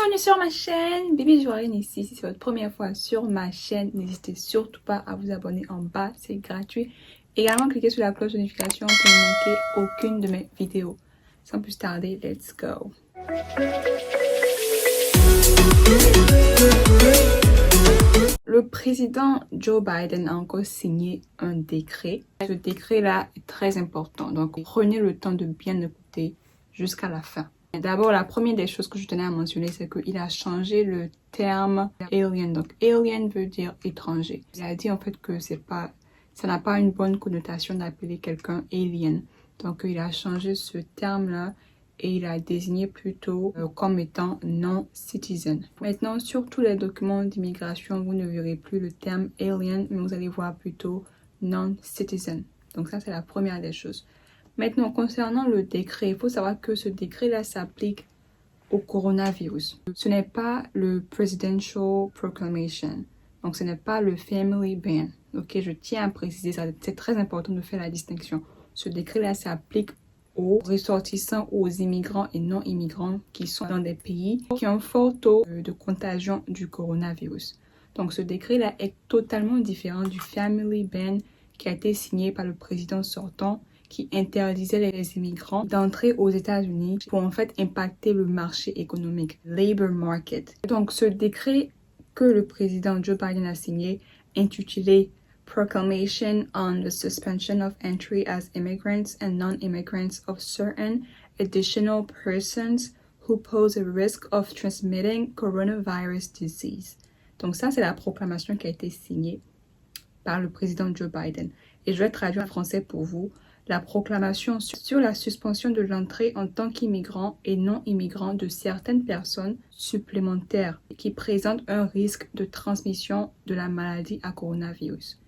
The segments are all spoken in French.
Bienvenue sur ma chaîne, Bébé Joarine ici. Si c'est votre première fois sur ma chaîne, n'hésitez surtout pas à vous abonner en bas, c'est gratuit. Également, cliquez sur la cloche de notification pour ne manquer aucune de mes vidéos. Sans plus tarder, let's go. Le président Joe Biden a encore signé un décret. Ce décret-là est très important, donc prenez le temps de bien écouter jusqu'à la fin. D'abord, la première des choses que je tenais à mentionner, c'est qu'il a changé le terme alien. Donc, alien veut dire étranger. Il a dit en fait que ça n'a pas une bonne connotation d'appeler quelqu'un alien. Donc, il a changé ce terme-là et il a désigné plutôt comme étant non-citizen. Maintenant, sur tous les documents d'immigration, vous ne verrez plus le terme alien, mais vous allez voir plutôt non-citizen. Donc, ça, c'est la première des choses. Maintenant, concernant le décret, il faut savoir que ce décret-là s'applique au coronavirus. Ce n'est pas le Presidential Proclamation. Donc, ce n'est pas le Family Ban. Ok, je tiens à préciser ça. C'est très important de faire la distinction. Ce décret-là s'applique aux ressortissants ou aux immigrants et non-immigrants qui sont dans des pays qui ont un fort taux de contagion du coronavirus. Donc, ce décret-là est totalement différent du Family Ban qui a été signé par le président sortant qui interdisait les immigrants d'entrer aux États-Unis pour en fait impacter le marché économique, labor market. Donc ce décret que le président Joe Biden a signé, intitulé Proclamation on the Suspension of Entry as Immigrants and Non-Immigrants of Certain Additional Persons who pose a risk of transmitting coronavirus disease. Donc ça, c'est la proclamation qui a été signée par le président Joe Biden. Et je vais traduire en français pour vous. La proclamation sur la suspension de l'entrée en tant qu'immigrants et non-immigrants de certaines personnes supplémentaires qui présentent un risque de transmission de la maladie à coronavirus.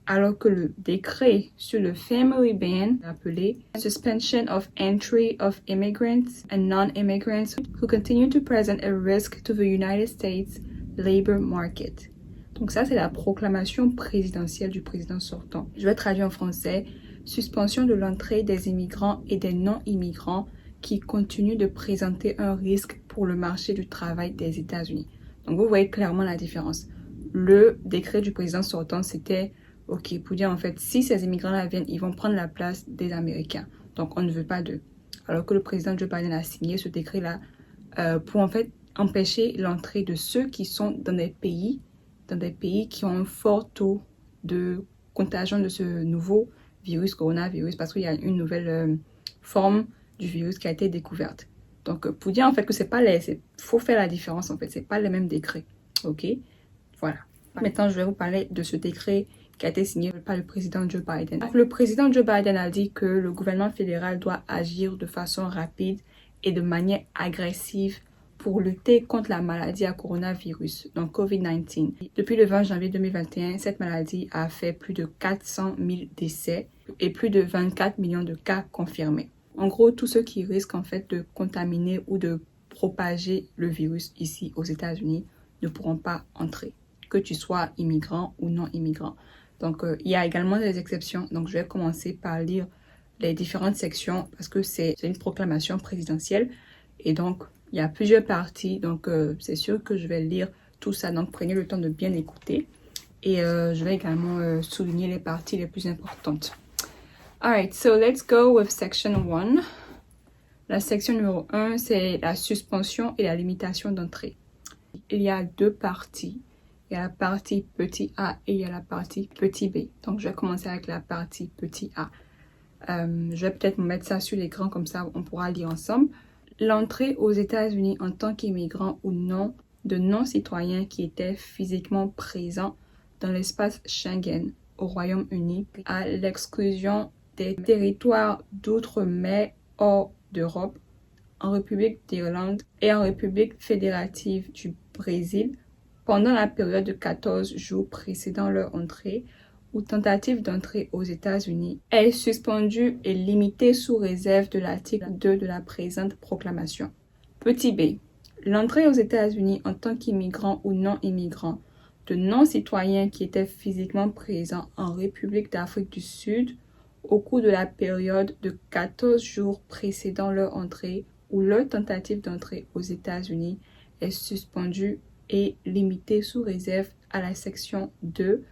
Alors que le décret sur le Family Ban, appelé Suspension of Entry of Immigrants and Non-Immigrants who continue to present a risk to the United States labor market. Donc ça, c'est la proclamation présidentielle du président sortant. Je vais traduire en français. Suspension de l'entrée des immigrants et des non-immigrants qui continuent de présenter un risque pour le marché du travail des États-Unis. Donc vous voyez clairement la différence. Le décret du président sortant, c'était OK pour dire en fait, si ces immigrants-là viennent, ils vont prendre la place des Américains. Donc on ne veut pas d'eux. Alors que le président Joe Biden a signé ce décret-là pour en fait empêcher l'entrée de ceux qui sont dans des pays qui ont un fort taux de contagion de ce nouveau virus, coronavirus, parce qu'il y a une nouvelle forme du virus qui a été découverte. Donc, pour dire en fait que c'est pas faut faire la différence en fait, c'est pas les mêmes décrets. Ok, voilà. Maintenant, je vais vous parler de ce décret qui a été signé par le président Joe Biden. Le président Joe Biden a dit que le gouvernement fédéral doit agir de façon rapide et de manière agressive pour lutter contre la maladie à coronavirus, donc COVID-19. Depuis le 20 janvier 2021, cette maladie a fait plus de 400 000 décès et plus de 24 millions de cas confirmés. En gros, tous ceux qui risquent en fait de contaminer ou de propager le virus ici aux États-Unis ne pourront pas entrer, que tu sois immigrant ou non immigrant. Donc, il y a également des exceptions. Donc, je vais commencer par lire les différentes sections parce que c'est une proclamation présidentielle et donc il y a plusieurs parties, donc c'est sûr que je vais lire tout ça, donc prenez le temps de bien écouter. Et je vais également souligner les parties les plus importantes. Alright, so let's go with section 1. La section numéro 1, c'est la suspension et la limitation d'entrée. Il y a deux parties. Il y a la partie petit a et il y a la partie petit b. Donc je vais commencer avec la partie petit a. Je vais peut-être mettre ça sur l'écran, comme ça on pourra lire ensemble. L'entrée aux États-Unis en tant qu'immigrant ou non de non-citoyens qui étaient physiquement présents dans l'espace Schengen au Royaume-Uni à l'exclusion des territoires d'outre-mer hors d'Europe, en République d'Irlande et en République fédérative du Brésil pendant la période de 14 jours précédant leur entrée ou tentative d'entrée aux États-Unis est suspendue et limitée sous réserve de l'article 2 de la présente proclamation. Petit b. L'entrée aux États-Unis en tant qu'immigrant ou non-immigrant de non-citoyens qui étaient physiquement présents en République d'Afrique du Sud au cours de la période de 14 jours précédant leur entrée ou leur tentative d'entrée aux États-Unis est suspendu et limité sous réserve à la section 2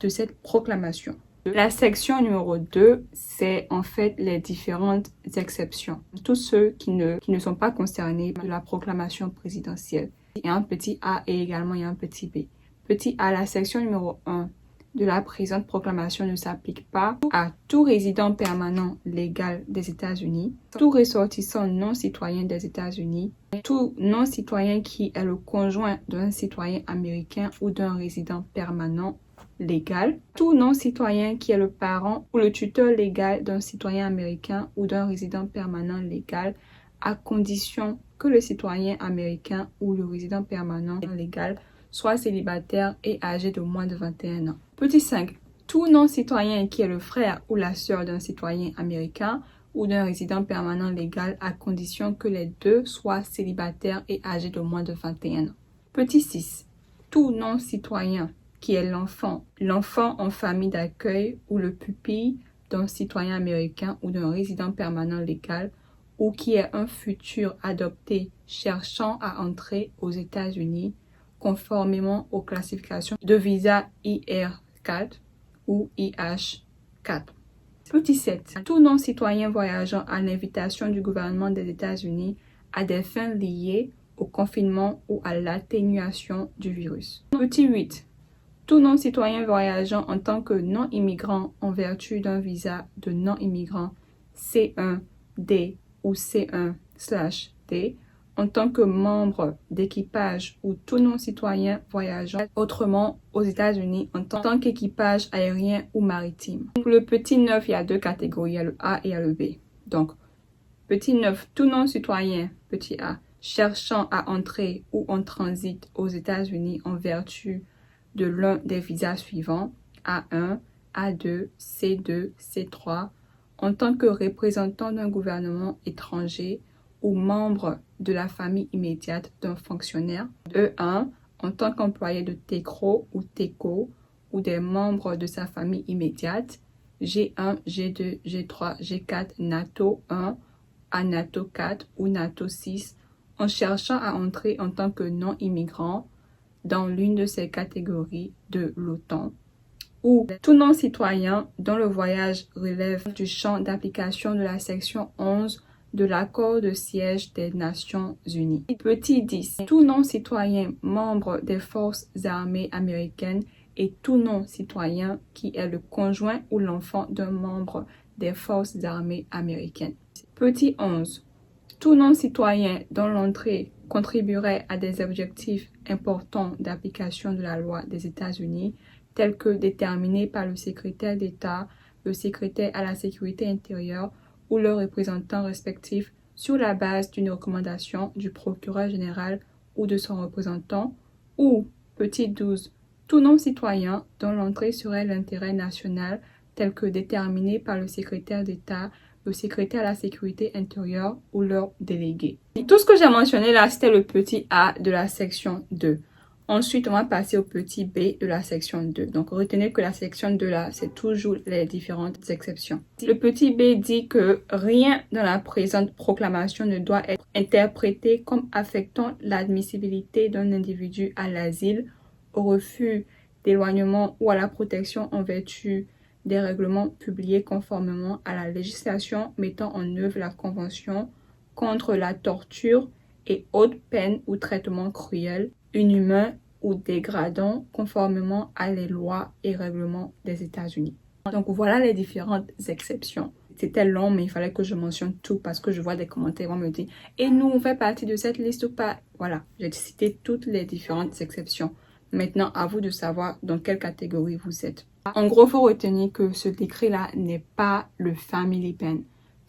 de cette proclamation. La section numéro 2, c'est en fait les différentes exceptions. Tous ceux qui ne sont pas concernés de la proclamation présidentielle. Il y a un petit a et également il y a un petit b. Petit a, la section numéro 1 de la présente proclamation ne s'applique pas à tout résident permanent légal des États-Unis, tout ressortissant non citoyen des États-Unis, tout non citoyen qui est le conjoint d'un citoyen américain ou d'un résident permanent légal, tout non-citoyen qui est le parent ou le tuteur légal d'un citoyen américain ou d'un résident permanent légal, à condition que le citoyen américain ou le résident permanent légal soit célibataire et âgé de moins de 21 ans. Petit 5. Tout non-citoyen qui est le frère ou la sœur d'un citoyen américain ou d'un résident permanent légal, à condition que les deux soient célibataires et âgés de moins de 21 ans. Petit 6. Tout non-citoyen qui est l'enfant en famille d'accueil ou le pupille d'un citoyen américain ou d'un résident permanent légal, ou qui est un futur adopté cherchant à entrer aux États-Unis conformément aux classifications de visa IR4 ou IH4. Petit 7. Tout non-citoyen voyageant à l'invitation du gouvernement des États-Unis à des fins liées au confinement ou à l'atténuation du virus. Petit 8. Tout non-citoyen voyageant en tant que non-immigrant en vertu d'un visa de non-immigrant C1D ou C1/D, en tant que membre d'équipage ou tout non-citoyen voyageant autrement aux États-Unis en tant qu'équipage aérien ou maritime. Pour le petit 9, il y a deux catégories, il y a le A et il y a le B. Donc, petit 9, tout non-citoyen, petit A, cherchant à entrer ou en transit aux États-Unis en vertu de l'un des visas suivants, A1, A2, C2, C3, en tant que représentant d'un gouvernement étranger ou membre de la famille immédiate d'un fonctionnaire, E1, en tant qu'employé de TECRO ou TECO ou des membres de sa famille immédiate, G1, G2, G3, G4, NATO 1, à NATO 4 ou NATO 6, en cherchant à entrer en tant que non-immigrant dans l'une de ces catégories de l'OTAN, ou tout non-citoyen dont le voyage relève du champ d'application de la section 11 de l'accord de siège des Nations Unies. Petit 10. Tout non-citoyen membre des forces armées américaines et tout non-citoyen qui est le conjoint ou l'enfant d'un membre des forces armées américaines. Petit 11. Tout non-citoyen dont l'entrée contribuerait à des objectifs importants d'application de la loi des États-Unis, tels que déterminés par le secrétaire d'État, le secrétaire à la sécurité intérieure ou leurs représentants respectifs sur la base d'une recommandation du procureur général ou de son représentant, ou, petit 12, tout non-citoyen dont l'entrée serait l'intérêt national tel que déterminé par le secrétaire d'État, le secrétaire à la sécurité intérieure ou leur délégué. Tout ce que j'ai mentionné là, c'était le petit A de la section 2. Ensuite, on va passer au petit B de la section 2. Donc, retenez que la section 2 là, c'est toujours les différentes exceptions. Le petit B dit que rien dans la présente proclamation ne doit être interprété comme affectant l'admissibilité d'un individu à l'asile, au refus d'éloignement ou à la protection en vertu des règlements publiés conformément à la législation mettant en œuvre la Convention contre la torture et autres peines ou traitements cruels, inhumains ou dégradants conformément à les lois et règlements des États-Unis. Donc voilà les différentes exceptions. C'était long, mais il fallait que je mentionne tout parce que je vois des commentaires, on me dit « Et nous, on fait partie de cette liste ou pas ?» Voilà, j'ai cité toutes les différentes exceptions. Maintenant, à vous de savoir dans quelle catégorie vous êtes. En gros, il faut retenir que ce décret-là n'est pas le Family Ban.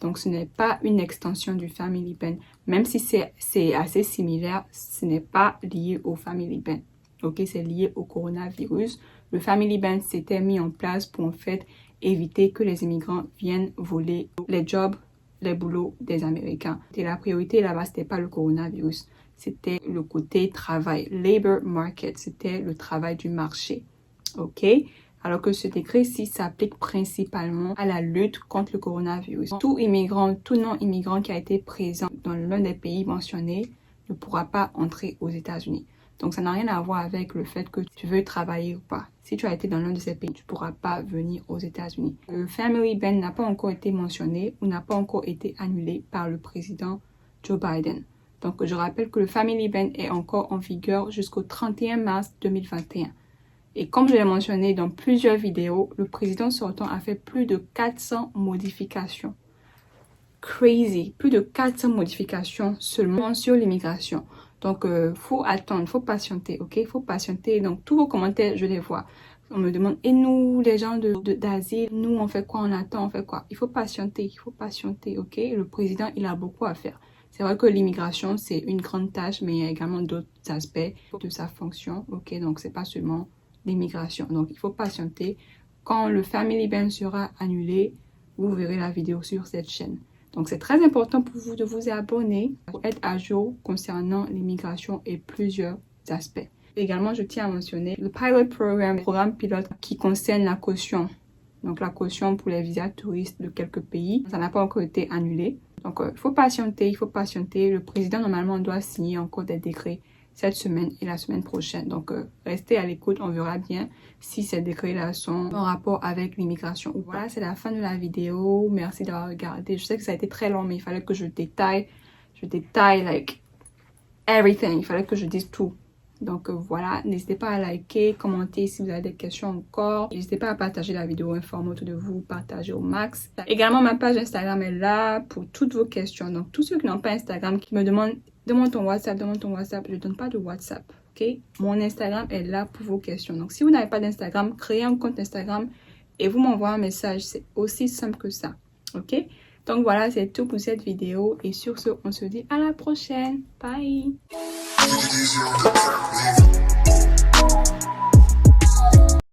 Donc, ce n'est pas une extension du Family Ban. Même si c'est assez similaire, ce n'est pas lié au Family Ban. Ok, c'est lié au coronavirus. Le Family Ban s'était mis en place pour en fait éviter que les immigrants viennent voler les jobs, les boulots des Américains. Et la priorité là-bas, c'était pas le coronavirus. C'était le côté travail, labor market. C'était le travail du marché. Ok? Alors que ce décret-ci s'applique principalement à la lutte contre le coronavirus. Tout immigrant, tout non-immigrant qui a été présent dans l'un des pays mentionnés ne pourra pas entrer aux États-Unis. Donc, ça n'a rien à voir avec le fait que tu veux travailler ou pas. Si tu as été dans l'un de ces pays, tu ne pourras pas venir aux États-Unis. Le Family Ban n'a pas encore été mentionné ou n'a pas encore été annulé par le président Joe Biden. Donc, je rappelle que le Family Ban est encore en vigueur jusqu'au 31 mars 2021. Et comme je l'ai mentionné dans plusieurs vidéos, le président sortant a fait plus de 400 modifications. Crazy! Plus de 400 modifications seulement sur l'immigration. Donc, faut attendre, faut patienter, ok? Faut patienter. Donc, tous vos commentaires, je les vois. On me demande, et nous, les gens d'asile, nous, on fait quoi? On attend, on fait quoi? Il faut patienter, ok? Le président, il a beaucoup à faire. C'est vrai que l'immigration, c'est une grande tâche, mais il y a également d'autres aspects de sa fonction, ok? Donc, c'est pas seulement l'immigration. Donc, il faut patienter. Quand le Family Ban sera annulé, vous verrez la vidéo sur cette chaîne. Donc, c'est très important pour vous de vous abonner pour être à jour concernant l'immigration et plusieurs aspects. Également, je tiens à mentionner le Pilot Program, le programme pilote qui concerne la caution. Donc, la caution pour les visas touristes de quelques pays. Ça n'a pas encore été annulé. Donc, il faut patienter, Le président, normalement, doit signer encore des décrets cette semaine et la semaine prochaine. Donc, restez à l'écoute. On verra bien si ces décrets-là sont en rapport avec l'immigration. Voilà, c'est la fin de la vidéo. Merci d'avoir regardé. Je sais que ça a été très long, mais il fallait que je détaille like everything. Il fallait que je dise tout. Donc, voilà. N'hésitez pas à liker, commenter si vous avez des questions encore. N'hésitez pas à partager la vidéo, informer autour de vous, partager au max. Également, ma page Instagram est là pour toutes vos questions. Donc, tous ceux qui n'ont pas Instagram, qui me demandent demande ton WhatsApp. Je ne donne pas de WhatsApp, ok? Mon Instagram est là pour vos questions. Donc, si vous n'avez pas d'Instagram, créez un compte Instagram et vous m'envoyez un message. C'est aussi simple que ça, ok? Donc, voilà, c'est tout pour cette vidéo. Et sur ce, on se dit à la prochaine. Bye!